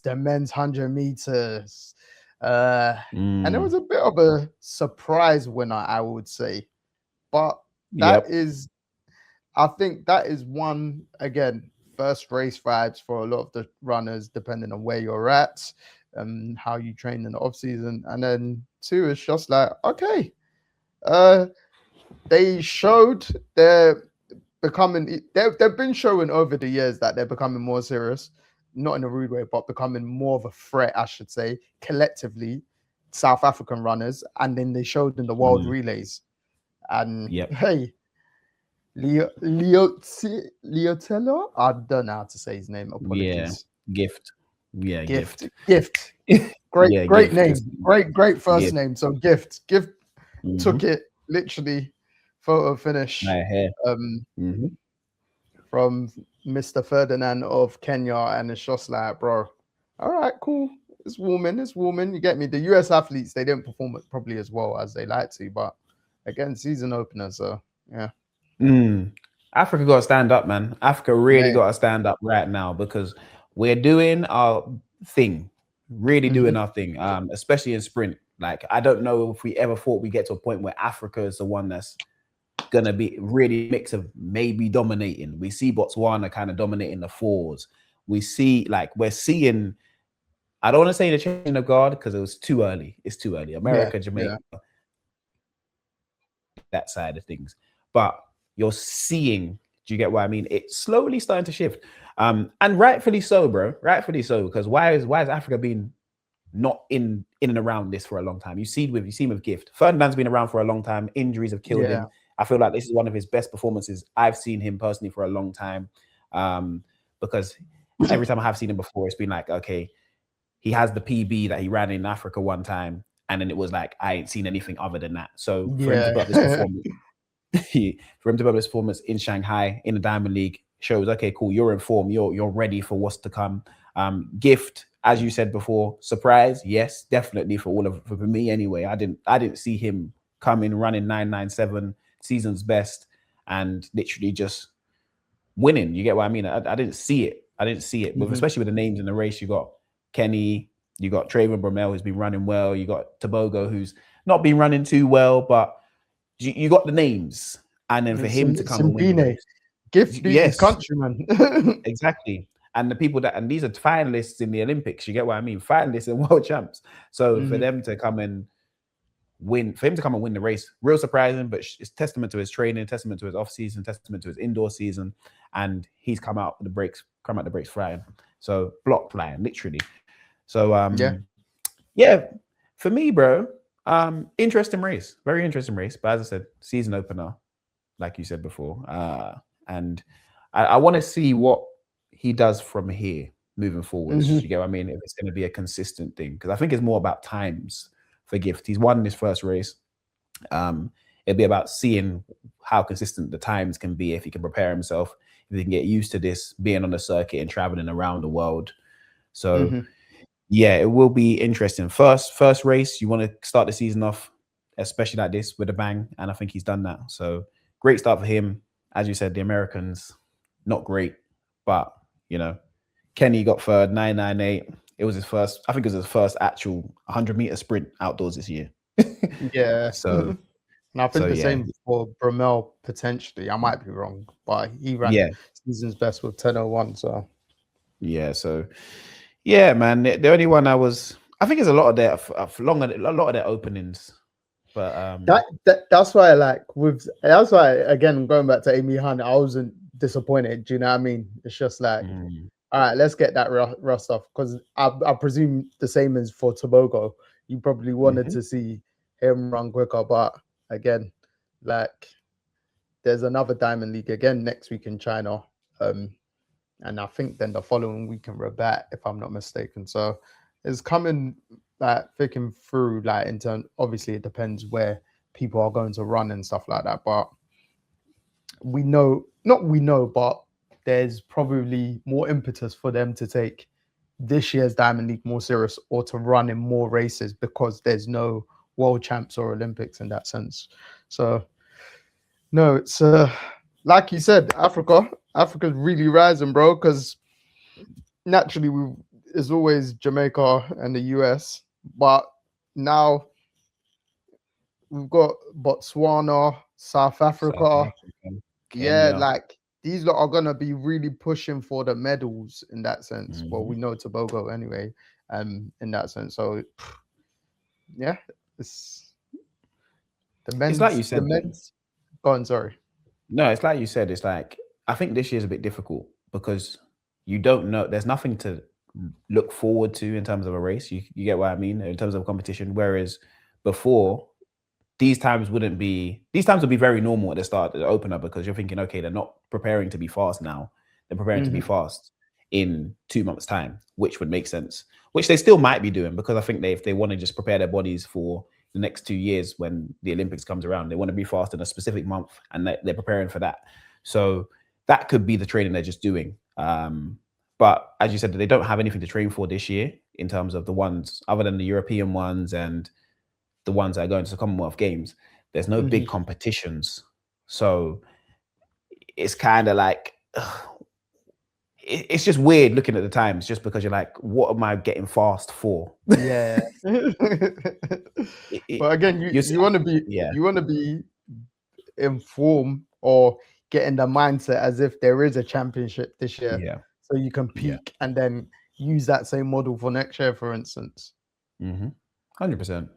The men's 100 meters. And it was a bit of a surprise winner, I would say. But that is, I think that is one, again, first race vibes for a lot of the runners, depending on where you're at and how you train in the off season. And then two, it's just like, okay, they showed they've been showing over the years that they're becoming more serious, not in a rude way, but becoming more of a threat, I should say, collectively, South African runners. And then they showed in the world relays. And hey, Leotlela, I don't know how to say his name. Apologies. Gift. Great name. Great first name. So Gift took it literally photo finish from Mr. Ferdinand of Kenya, and it's just like, bro, all right, cool. It's warming. You get me? The US athletes, they didn't perform it probably as well as they like to, but again, season opener, so yeah. Africa got to stand up, man. Africa really got to stand up right now, because we're doing our thing, doing our thing, especially in sprint. Like, I don't know if we ever thought we get to a point where Africa is the one that's gonna be really mix of maybe dominating. We see Botswana kind of dominating the fours. We see, like, we're seeing, I don't want to say the change of guard because it was too early. It's too early. America, Jamaica, that side of things. But you're seeing, do you get what I mean? It's slowly starting to shift. And rightfully so, bro. Rightfully so. Because why is Africa been not in and around this for a long time? You see with Gift. Ferdinand's been around for a long time. Injuries have killed him. I feel like this is one of his best performances I've seen him personally for a long time. Because every time I have seen him before, it's been like, okay, he has the PB that he ran in Africa one time, and then it was like, I ain't seen anything other than that. So for him to put up this performance, for him to put up this performance in Shanghai in the Diamond League shows, okay, cool, you're in form, you're ready for what's to come. Gift, as you said before, surprise, yes, definitely for me anyway. I didn't see him come in running 997, season's best, and literally just winning. You get what I mean? I didn't see it. But especially with the names in the race, you got Kenny, you got Trayvon, Bromell, who's been running well. You got Tobogo, who's not been running too well, but you got the names. And then for him to come and win, Gift beat his countryman. Exactly. And the people and these are finalists in the Olympics. You get what I mean? Finalists and world champs. So for them to come and win, the race, real surprising, but it's testament to his training, testament to his off season, testament to his indoor season, and he's come out the breaks flying. So block flying, literally. So for me, bro, interesting race, very interesting race. But as I said, season opener, like you said before, and I want to see what he does from here moving forward. You get what I mean? If it's going to be a consistent thing, because I think it's more about times for Gift. He's won his first race. It'll be about seeing how consistent the times can be, if he can prepare himself, if he can get used to this, being on the circuit and traveling around the world. So it will be interesting. First race, you want to start the season off, especially like this, with a bang, and I think he's done that. So great start for him. As you said, the Americans, not great, but Kenny got third, 998. It was his first, I think it was his first actual 100-meter sprint outdoors this year. So, and I think the same for Bromell potentially. I might be wrong, but he ran season's best with 10:01. So, man. The only one I think it's a lot of their openings, but that's why again, going back to Amy Hunt, I wasn't disappointed. Do you know what I mean? It's just like, all right, let's get that rust off, because I presume the same as for Tobogo. You probably wanted to see him run quicker, but again, like, there's another Diamond League again next week in China, and I think then the following week in Rabat, if I'm not mistaken. So it's coming like thick and through. Like, in turn, obviously it depends where people are going to run and stuff like that, but but there's probably more impetus for them to take this year's Diamond League more serious, or to run in more races, because there's no world champs or Olympics in that sense. So No, it's like you said, Africa's really rising, bro. Because naturally, it's always Jamaica and the US, but now we've got Botswana, South South Africa. Africa, Yeah, Kenya. like these lot are gonna be really pushing for the medals in that sense. Well, we Mhm. know Tobogo anyway, in that sense. So yeah, it's It's like you the said though. men's gone, sorry. No, it's like you said. It's like I think this year's a bit difficult because you don't know. There's nothing to look forward to in terms of a race. You get what I mean in terms of competition. Whereas before, these times would be very normal at the start, at the opener, because you're thinking, okay, they're not preparing to be fast now. They're preparing to be Mm-hmm. fast in 2 months' time, which would make sense. Which they still might be doing because I think if they want to just prepare their bodies for the next 2 years when the Olympics comes around, they want to be fast in a specific month and they're preparing for that. So that could be the training they're just doing. But as you said, they don't have anything to train for this year in terms of the ones other than the European ones and the ones that are going to the Commonwealth Games. There's no big Mm-hmm. competitions. So it's kind of like, it's just weird looking at the times just because you're like, what am I getting fast for? Yeah. But again, You you want to be yeah, informed or get in the mindset as if there is a championship this year, yeah, so you can yeah. peak and then use that same model for next year, for instance. 100%.